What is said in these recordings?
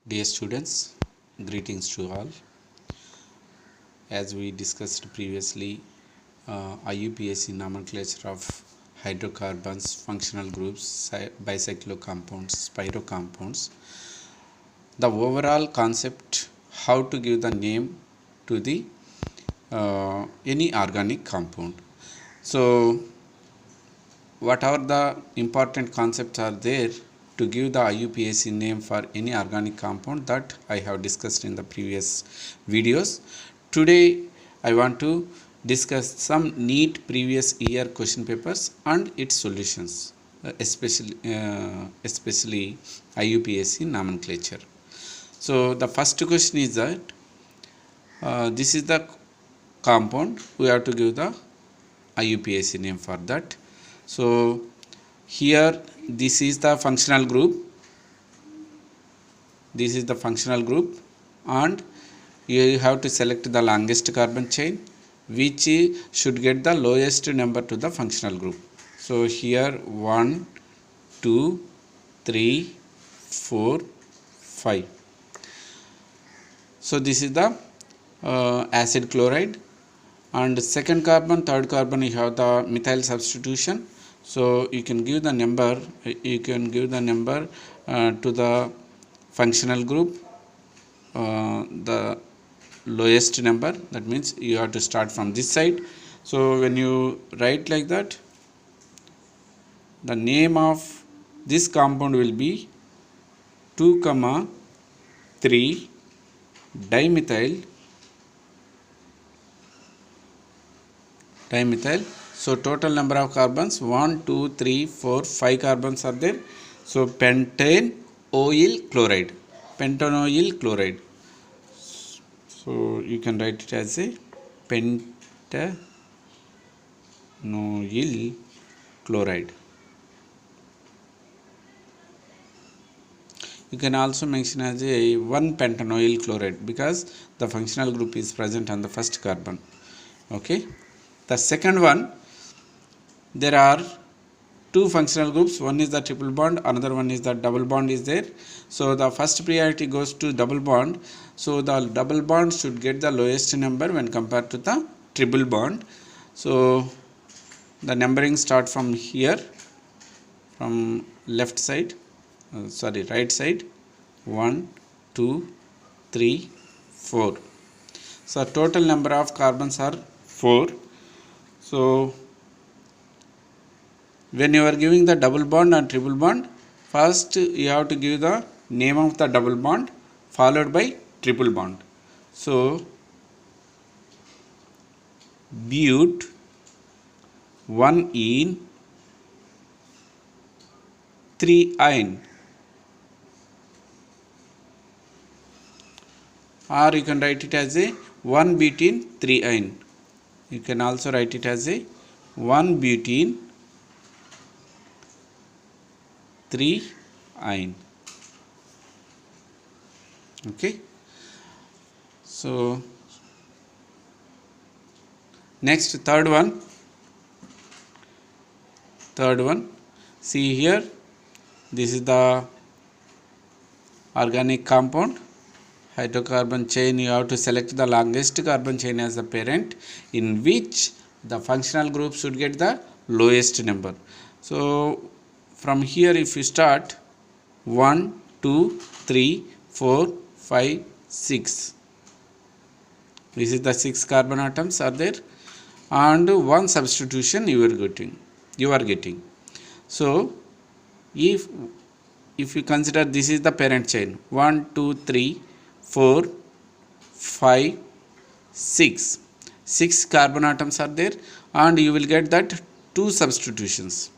Dear students, greetings to all. As we discussed previously, IUPAC nomenclature of hydrocarbons, functional groups, bicyclocompounds, spirocompounds. The overall concept, how to give the name to the any organic compound. So what are the important concepts are there to give the IUPAC name for any organic compound, that I have discussed in the previous videos. Today I want to discuss some NEET previous year question papers and its solutions, especially IUPAC nomenclature. So the first question is that this is the compound, we have to give the IUPAC name for that. So here this is the functional group, and you have to select the longest carbon chain which should get the lowest number to the functional group. So here 1, 2, 3, 4, 5. So this is the acid chloride, and second carbon, third carbon, you have the methyl substitution. So you can give the number, to the functional group, the lowest number. That means you have to start from this side. So when you write like that, the name of this compound will be 2,3 dimethyl. So total number of carbons 1, 2, 3, 4, 5 carbons are there. So pentanoyl chloride. So you can write it as a pentanoyl chloride. You can also mention as a 1 pentanoyl chloride because the functional group is present on the first carbon. Okay. The second one, there are two functional groups. One is the triple bond, another one is the double bond is there. So the first priority goes to double bond. So the double bond should get the lowest number when compared to the triple bond. So the numbering start from here, from right side. 1, 2, 3, 4. So total number of carbons are 4. So when you are giving the double bond and triple bond, first you have to give the name of the double bond followed by triple bond. So but 1ene 3-ine, or you can write it as a 1-butene 3-ine. You can also write it as a 1-butene 3-ine. Okay. So next, third one. See here, this is the organic compound. Hydrocarbon chain, you have to select the longest carbon chain as the parent, in which the functional group should get the lowest number. So from here, if you start 1, 2, 3, 4, 5, 6, this is the 6 carbon atoms are there, and one substitution you are getting. So if you consider this is the parent chain, 1, 2, 3, 4, 5, 6. 6 carbon atoms are there, and you will get that 2 substitutions.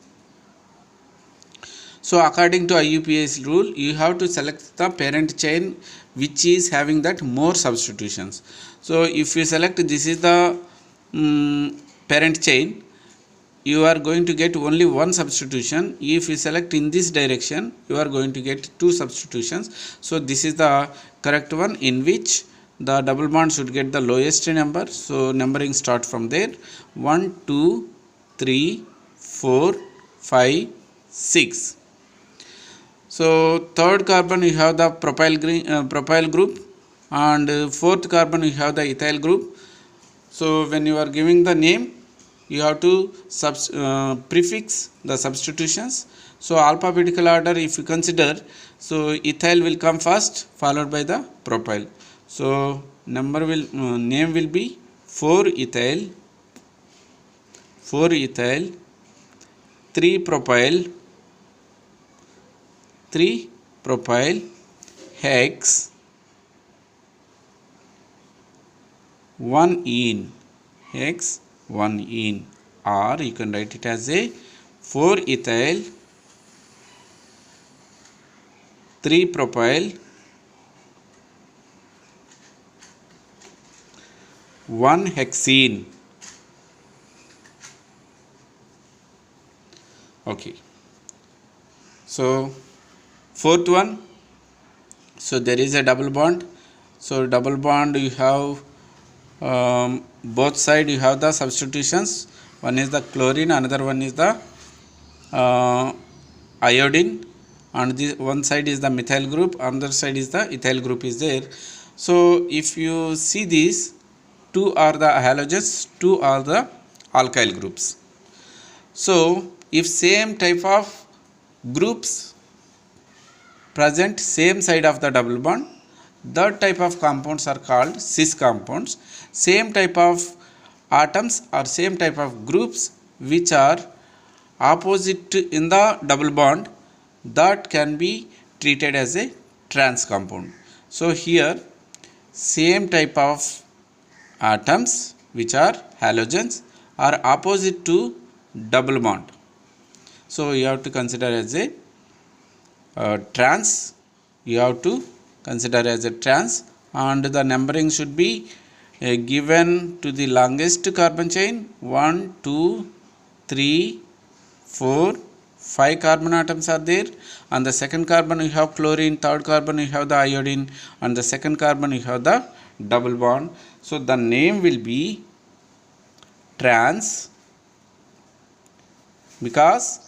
So according to IUPAC rule, you have to select the parent chain which is having that more substitutions. So if you select this is the parent chain, you are going to get only one substitution. If you select in this direction, you are going to get 2 substitutions. So this is the correct one, in which the double bond should get the lowest number. So numbering start from there, 1, 2, 3, 4, 5, 6. So third carbon you have the propyl group, and fourth carbon you have the ethyl group. So when you are giving the name, you have to prefix the substitutions. So alphabetical order if you consider, so ethyl will come first followed by the propyl. So name will be 4 ethyl, 3 propyl, 3 propyl, hex, 1 ene, hex 1 ene, or you can write it as a 4 ethyl, 3 propyl, 1 hexene. Okay, so fourth one, so there is a double bond. So double bond you have both side you have the substitutions. One is the chlorine, another one is the iodine, and the one side is the methyl group, another side is the ethyl group is there. So if you see these, two are the halogens, two are the alkyl groups. So if same type of groups present same side of the double bond, that type of compounds are called cis compounds. Same type of atoms or same type of groups which are opposite in the double bond, that can be treated as a trans compound. So here same type of atoms which are halogens are opposite to double bond, so you have to consider as a trans. You have to consider as a trans, and the numbering should be given to the longest carbon chain. 1 2 3 4 5 carbon atoms are there. On the second carbon you have chlorine, third carbon you have the iodine, and the second carbon you have the double bond. So the name will be trans, because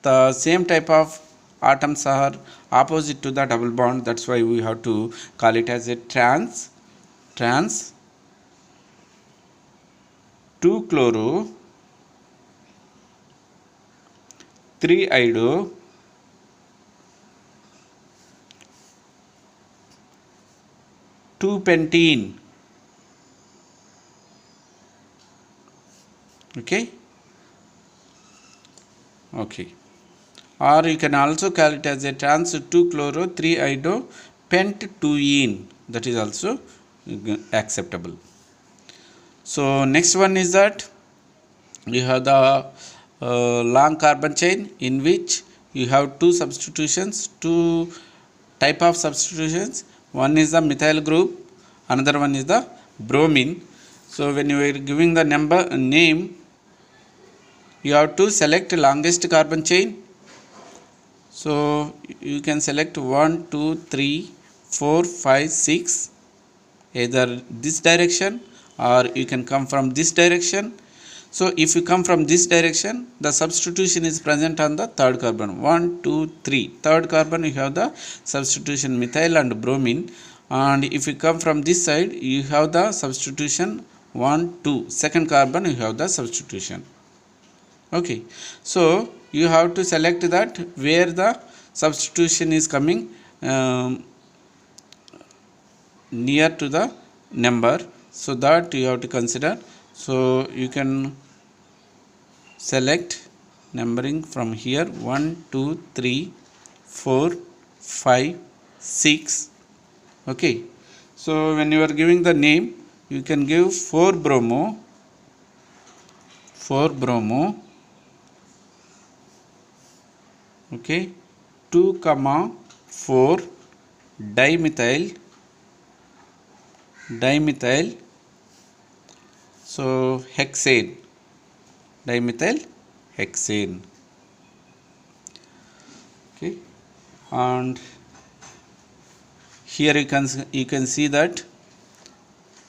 the same type of atoms are opposite to the double bond, that's why we have to call it as a trans. 2 chloro, 3 iodo, 2 pentene. Okay, or you can also call it as a trans 2 chloro 3 iodo pent 2 ene, that is also acceptable. So next one is that you have the long carbon chain in which you have two type of substitutions. One is the methyl group, another one is the bromine. So when you are giving the name, you have to select longest carbon chain. So you can select 1 2 3 4 5 6, either this direction or you can come from this direction. So if you come from this direction, the substitution is present on the third carbon. 1 2 3, third carbon you have the substitution methyl and bromine, and if you come from this side you have the substitution 1 2, second carbon you have the substitution. Okay, so you have to select that where the substitution is coming near to the number, so that you have to consider. So you can select numbering from here 1 2 3 4 5 6. Okay, so when you are giving the name, you can give 4 bromo, 2 comma 4 dimethyl, so hexane, dimethyl hexane. Okay, and here you can see that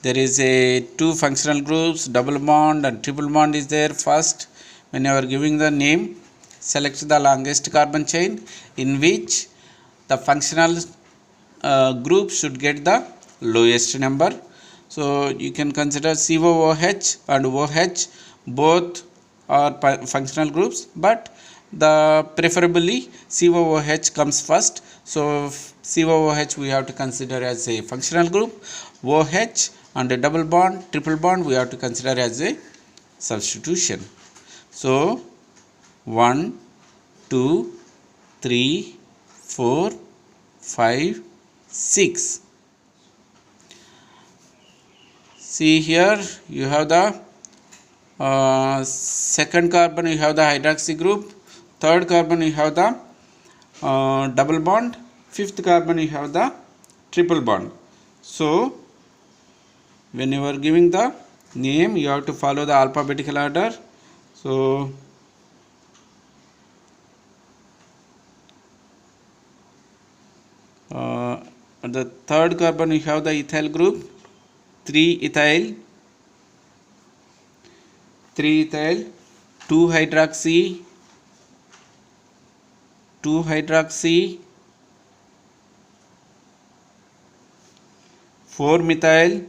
there is a two functional groups, double bond and triple bond is there. First, when you are giving the name, select the longest carbon chain in which the functional group should get the lowest number. So you can consider COOH and OH both are functional groups, but the preferably COOH comes first. So COOH we have to consider as a functional group. OH and a double bond, triple bond we have to consider as a substitution. So 1, 2, 3, 4, 5, 6. See here you have the second carbon, you have the hydroxy group, third carbon you have the double bond, fifth carbon you have the triple bond. So when you are giving the name you have to follow the alphabetical order. So the third carbon you have the ethyl group, 3 ethyl, 2 hydroxy, 4 methyl,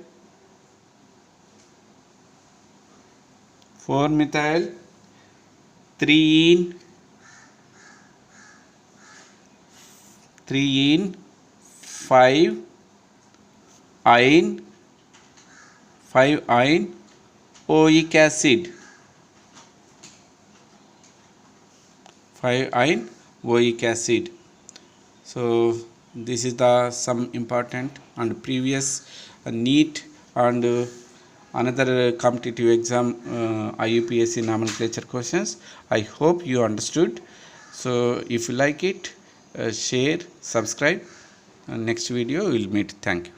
3 ene, 5 ine, oic acid, 5 ine oic acid. So this is the some important and previous NEET and another competitive exam IUPAC nomenclature questions. I hope you understood. So if you like it, share, subscribe, and next video we will meet. Thank you.